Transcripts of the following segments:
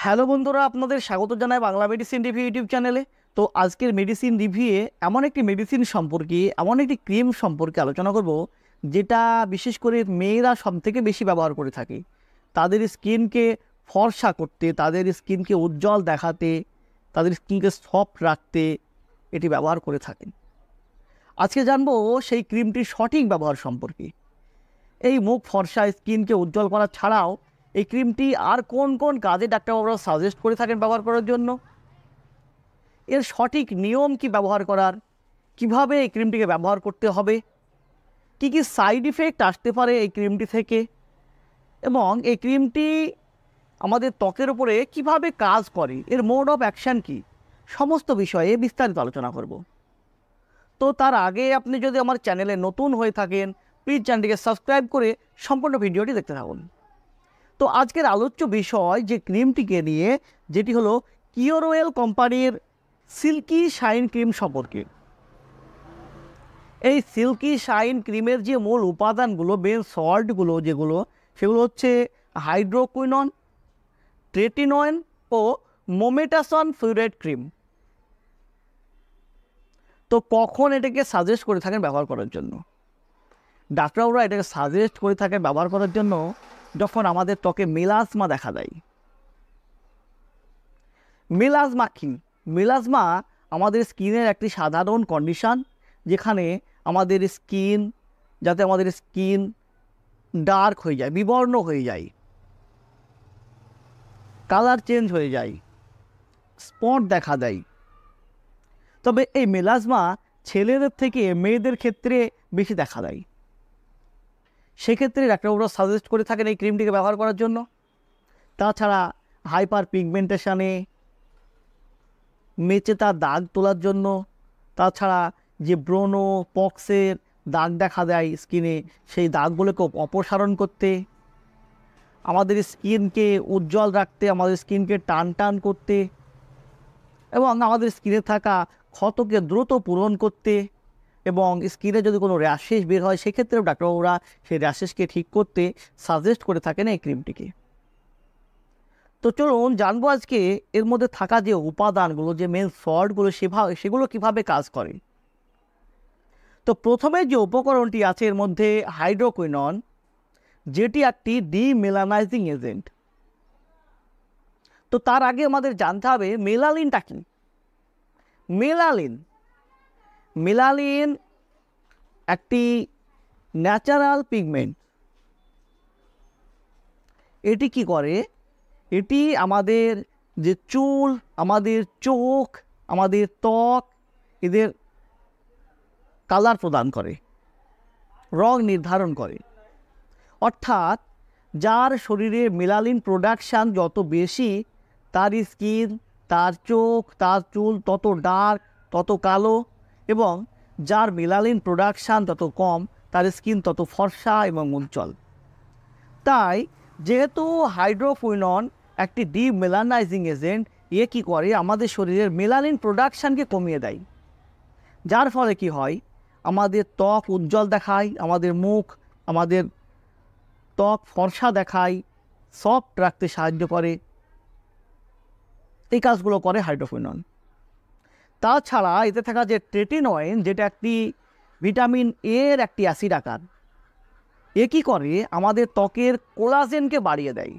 Hello বন্ধুরা, আপনাদের স্বাগত জানাই বাংলা মেডিসিন রিভিউ ইউটিউব চ্যানেলে। তো আজকের মেডিসিন রিভিউয়ে এমন একটি মেডিসিন সম্পর্কে, এমন একটি ক্রিম সম্পর্কে আলোচনা করব যেটা বিশেষ করে মেয়েরা সবথেকে বেশি ব্যবহার করে থাকে তাদের স্কিনকে ফর্সা করতে, তাদের স্কিনকে উজ্জ্বল দেখাতে, তাদের স্কিনকে সফট রাখতে এটি ব্যবহার করে থাকেন। আজকে জানবো সেই ক্রিমটির সঠিক ব্যবহার সম্পর্কে। এই মুখ ফর্সা স্কিনকে উজ্জ্বল করা ছাড়াও এই ক্রিমটি আর কোন কোন কাজে ডাক্তারবাবুরা সাজেস্ট করে থাকেন ব্যবহার করার জন্য, এর সঠিক নিয়ম কি ব্যবহার করার, কিভাবে এই ক্রিমটিকে ব্যবহার করতে হবে, কি কি সাইড ইফেক্ট আসতে পারে এই ক্রিমটি থেকে, এবং এই ক্রিমটি আমাদের ত্বকের উপরে কিভাবে কাজ করে, এর মোড অফ অ্যাকশান কী, সমস্ত বিষয়ে বিস্তারিত আলোচনা করব। তো তার আগে আপনি যদি আমার চ্যানেলে নতুন হয়ে থাকেন, প্লিজ চ্যানেলটিকে সাবস্ক্রাইব করে সম্পূর্ণ ভিডিওটি দেখতে থাকুন। তো আজকের আলোচ্য বিষয় যে ক্রিমটিকে নিয়ে, যেটি হলো কিওরওয়েল কোম্পানির সিল্কি শাইন ক্রিম সম্পর্কে। এই সিল্কি শাইন ক্রিমের যে মূল উপাদানগুলো, মেন সল্টগুলো যেগুলো, সেগুলো হচ্ছে হাইড্রোকুইনন, ট্রেটিনয়েন ও মোমেটাসন ফিউরেট ক্রিম। তো কখন এটাকে সাজেস্ট করে থাকেন ব্যবহার করার জন্য? ডাক্তাররা এটাকে সাজেস্ট করে থাকেন ব্যবহার করার জন্য যখন আমাদের ত্বকে মেলাজমা দেখা দেয়। মেলাজমা কি? মেলাজমা আমাদের স্কিনের একটি সাধারণ কন্ডিশন, যেখানে আমাদের স্কিন ডার্ক হয়ে যায়, বিবর্ণ হয়ে যায়, কালার চেঞ্জ হয়ে যায়, স্পট দেখা দেয়। তবে এই মেলাজমা ছেলেদের থেকে মেয়েদের ক্ষেত্রে বেশি দেখা দেয়। সেক্ষেত্রে ডাক্তারবাবুরা সাজেস্ট করে থাকেন এই ক্রিমটিকে ব্যবহার করার জন্য। তাছাড়া হাইপার পিগমেন্টেশনে, মেচে তার দাগ তোলার জন্য, তাছাড়া যে ব্রণ পক্সের দাগ দেখা দেয় স্কিনে, সেই দাগগুলোকে অপসারণ করতে, আমাদের স্কিনকে উজ্জ্বল রাখতে, আমাদের স্কিনকে টান টান করতে, এবং আমাদের স্কিনে থাকা ক্ষতকে দ্রুত পূরণ করতে, এবং স্কিনে যদি কোনো র্যাশেস বের হয় সেক্ষেত্রেও ডাক্তারবাবুরা সেই র্যাশেসকে ঠিক করতে সাজেস্ট করে থাকেন এই ক্রিমটিকে। তো চলুন জানবো আজকে এর মধ্যে থাকা যে উপাদানগুলো, যে মেন সল্টগুলো, সেগুলো কিভাবে কাজ করে। তো প্রথমে যে উপকরণটি আছে এর মধ্যে হাইড্রোকুইনন, যেটি একটি ডিমেলানাইজিং এজেন্ট। তো তার আগে আমাদের জানতে হবে মেলালিনটা কি। মেলালিন একটি ন্যাচারাল পিগমেন্ট। এটি কি করে? এটি আমাদের যে চুল, আমাদের চোখ, আমাদের ত্বক, এদের কালার প্রদান করে, রং নির্ধারণ করে। অর্থাৎ যার শরীরে মেলালিন প্রোডাকশান যত বেশি, তার স্কিন, তার চোখ, তার চুল তত ডার্ক, তত কালো, এবং যার মেলালিন প্রোডাকশান তত কম, তার স্কিন তত ফর্সা এবং উজ্জ্বল। তাই যেহেতু হাইড্রোকুইনন একটি ডিমেলানাইজিং এজেন্ট, এ কী করে? আমাদের শরীরের মেলানিন প্রোডাকশানকে কমিয়ে দেয়। যার ফলে কি হয়? আমাদের ত্বক উজ্জ্বল দেখায়, আমাদের মুখ, আমাদের ত্বক ফর্সা দেখায়, সফট রাখতে সাহায্য করে। এই কাজগুলো করে হাইড্রোকুইনন। তাছাড়া এতে থাকা যে ট্রেটিনয়েন, যেটা একটি ভিটামিন এর একটি অ্যাসিড আকার, এ কী করে? আমাদের ত্বকের কোলাজেনকে বাড়িয়ে দেয়।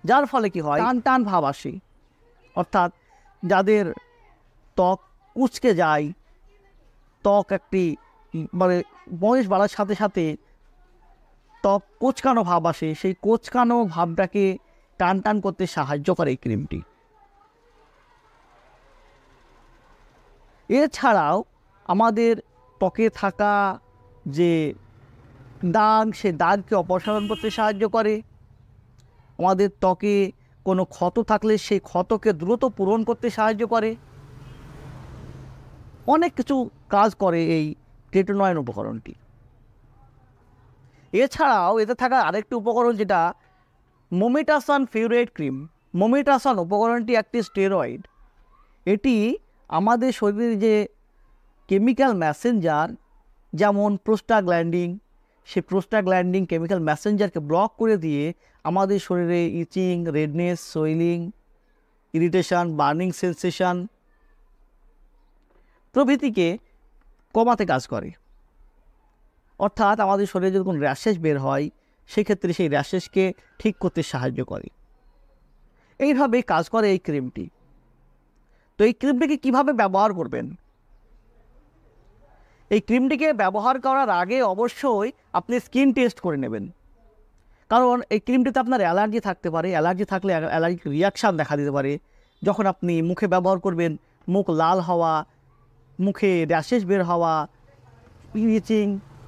যার ফলে কি হয়? টান টান ভাব আসে। অর্থাৎ যাদের ত্বক কুঁচকে যায়, ত্বক একটি বয়স বাড়ার সাথে সাথে ত্বক কোঁচকানো ভাব আসে, সেই কোঁচকানো ভাবটাকে টান টান করতে সাহায্য করে এই ক্রিমটি। এছাড়াও আমাদের ত্বকে থাকা যে দাগ, সে দাগকে অপসারণ করতে সাহায্য করে। আমাদের ত্বকে কোনো ক্ষত থাকলে সেই ক্ষতকে দ্রুত পূরণ করতে সাহায্য করে। অনেক কিছু কাজ করে এই ট্রেটিনয়েন উপকরণটি। এছাড়াও এতে থাকা আরেকটি উপকরণ, যেটা মোমেটাসন ফিউরেট ক্রিম। মোমেটাসন উপকরণটি একটি স্টেরয়েড। এটি আমাদের শরীরের যে কেমিক্যাল মেসেঞ্জার, যেমন প্রোস্টাগ্ল্যান্ডিন, সেই প্রোস্টাগ্ল্যান্ডিন কেমিক্যাল মেসেঞ্জারকে ব্লক করে দিয়ে আমাদের শরীরে itching, redness, swelling irritation, burning sensation প্রভৃতিকে কমাতে কাজ করে। অর্থাৎ আমাদের শরীরে যদি কোনো র্যাশেস বের হয় সেক্ষেত্রে সেই র্যাশেসকে ঠিক করতে সাহায্য করে। এইভাবে কাজ করে এই ক্রিমটি। তো এই ক্রিমটিকে কীভাবে ব্যবহার করবেন? এই ক্রিমটিকে ব্যবহার করার আগে অবশ্যই আপনি স্কিন টেস্ট করে নেবেন, কারণ এই ক্রিমটিতে আপনার অ্যালার্জি থাকতে পারে। অ্যালার্জি থাকলে অ্যালার্জিক রিয়াকশান দেখা দিতে পারে। যখন আপনি মুখে ব্যবহার করবেন, মুখ লাল হওয়া, মুখে র্যাশেস বের হওয়া, itching,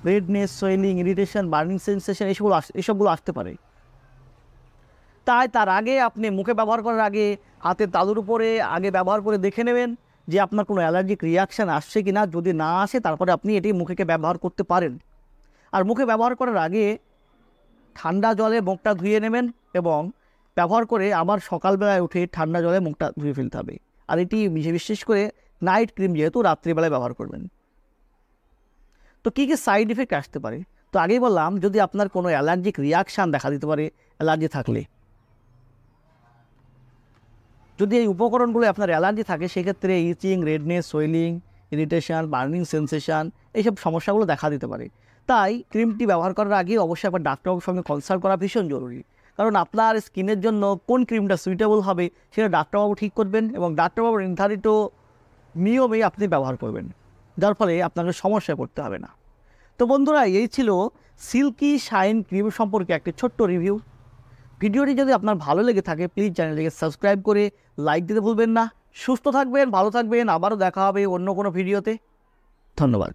redness, swelling, irritation, burning sensation এসবগুলো আসতে পারে। তাই তার আগে আপনি মুখে ব্যবহার করার আগে হাতের তালুর উপরে আগে ব্যবহার করে দেখে নেবেন যে আপনার কোনো অ্যালার্জিক রিয়াকশান আসছে কি না। যদি না আসে তারপরে আপনি এটি মুখেকে ব্যবহার করতে পারেন। আর মুখে ব্যবহার করার আগে ঠান্ডা জলে মুখটা ধুয়ে নেবেন এবং ব্যবহার করে আবার সকালবেলায় উঠে ঠান্ডা জলে মুখটা ধুয়ে ফেলতে হবে। আর এটি বিশেষ করে নাইট ক্রিম, যেহেতু রাত্রিবেলায় ব্যবহার করবেন। তো কী কী সাইড ইফেক্ট আসতে পারে? তো আগেই বললাম, যদি আপনার কোনো অ্যালার্জিক রিয়াকশান দেখা দিতে পারে, অ্যালার্জি থাকলে, যদি এই উপকরণগুলো আপনার অ্যালার্জি থাকে সেক্ষেত্রে itching, redness, swelling, irritation, burning sensation এইসব সমস্যাগুলো দেখা দিতে পারে। তাই ক্রিমটি ব্যবহার করার আগে অবশ্যই একবার ডাক্তারবাবুর সঙ্গে কনসাল্ট করা ভীষণ জরুরি, কারণ আপনার স্কিনের জন্য কোন ক্রিমটা সুইটেবল হবে সেটা ডাক্তারবাবু ঠিক করবেন এবং ডাক্তারবাবুর নির্ধারিত নিয়মে আপনি ব্যবহার করবেন, যার ফলে আপনাকে সমস্যায় পড়তে হবে না। তো বন্ধুরা, এই ছিল সিল্কি শাইন ক্রিম সম্পর্কে একটি ছোট্ট রিভিউ। ভিডিওটি যদি আপনার ভালো লেগে থাকে প্লিজ চ্যানেলটিকে সাবস্ক্রাইব করে লাইক দিতে ভুলবেন না। সুস্থ থাকবেন, ভালো থাকবেন, আবারও দেখা হবে অন্য কোনো ভিডিওতে। ধন্যবাদ।